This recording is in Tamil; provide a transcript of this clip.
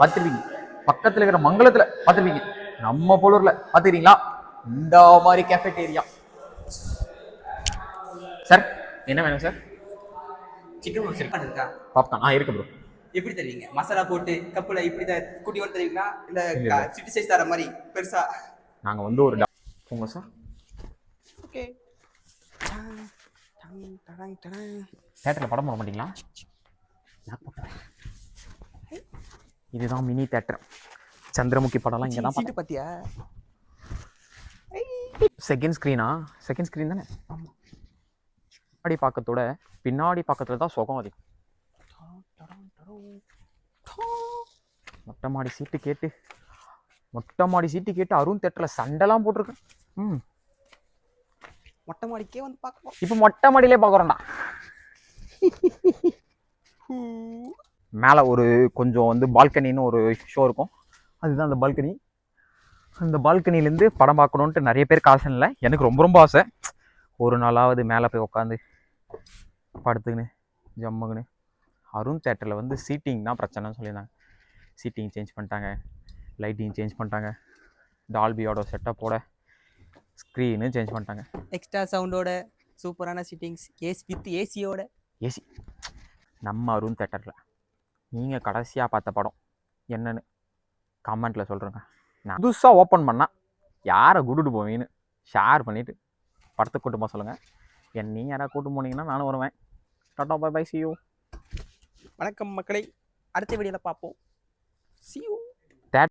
பார்த்துருப்பீங்க, பக்கத்தில் இருக்கிற மங்களத்தில் பார்த்துருப்பீங்க, நம்ம போலூரில் பார்த்துக்கிறீங்களா? இந்த மாதிரி கேஃபேட்டேரியா. சார் என்ன வேணும் சார்? சிக்கன் ஒரு செட் பண்ணிருக்கா? பாப்கார்ன் இருக்கு ப்ரோ. எப்படி தருவீங்க? மசாலா போட்டு கப்பில் இப்படி தான் குட்டி ஒன்று தருவீங்களா இல்லை இல்ல. சிட்டி சைஸ் தர மாதிரி பெருசா? நாங்கள் வந்து ஒரு போங்க சார். ஓகே. தேட்டரில் படம் போட மாட்டீங்களா? இதுதான் மினி தேட்டர். சந்திரமுகி படம்லாம் இங்கே தான். சீட்டு பார்த்தியா? செகண்ட் ஸ்க்ரீனா? செகண்ட் ஸ்க்ரீன் தானே? ஆமாம். முன்னாடி பக்கத்தோட பின்னாடி பக்கத்தில் தான் சுகம் அதிகம். மொட்டை மாடி சீட்டு கேட்டு அருண் தேட்டரில் சண்டைலாம் போட்டிருக்கேன். மொட்டை மாடிக்கே வந்து பார்க்கலாம். இப்போ மொட்டை மாடியிலே பார்க்குறோம்டா. மேலே ஒரு கொஞ்சம் வந்து பால்கனின்னு ஒரு ஷோ இருக்கும், அதுதான் அந்த பால்கனி. அந்த பால்கனிலேருந்து படம் பார்க்கணுன்ட்டு நிறைய பேர் காசு இல்லை, எனக்கு ரொம்ப ரொம்ப ஆசை. ஒரு நாளாவது மேலே போய் உட்காந்து படுத்துக்கின்னு ஜம்முக்குன்னு. அருண் தேட்டரில் வந்து சீட்டிங் தான் பிரச்சனைன்னு சொல்லியிருந்தாங்க. சீட்டிங் சேஞ்ச் பண்ணிட்டாங்க, லைட்டிங் சேஞ்ச் பண்ணிட்டாங்க, டால்பியோட செட்டப்போட ஸ்க்ரீனு சேஞ்ச் பண்ணிட்டாங்க, எக்ஸ்ட்ரா சவுண்டோட சூப்பரான சிட்டிங்ஸ், ஏசி வித் ஏசியோட. ஏசி. நம்ம அருண் தேட்டரில் நீங்கள் கடைசியாக பார்த்த படம் என்னன்னு கமெண்ட்டில் சொல்கிறேங்க. நான் புதுசாக ஓப்பன் பண்ணால் யாரை கூட்டுட்டு போவீங்கன்னு ஷேர் பண்ணிவிட்டு படத்துக்கு கூட்டு போக சொல்லுங்கள். என்னையும் யாராவது கூட்டு போனீங்கன்னா நானும் வருவேன். Tata bye bye, see you. வணக்கம் மக்களை, அடுத்த வீடியோவில் பார்ப்போம். See you.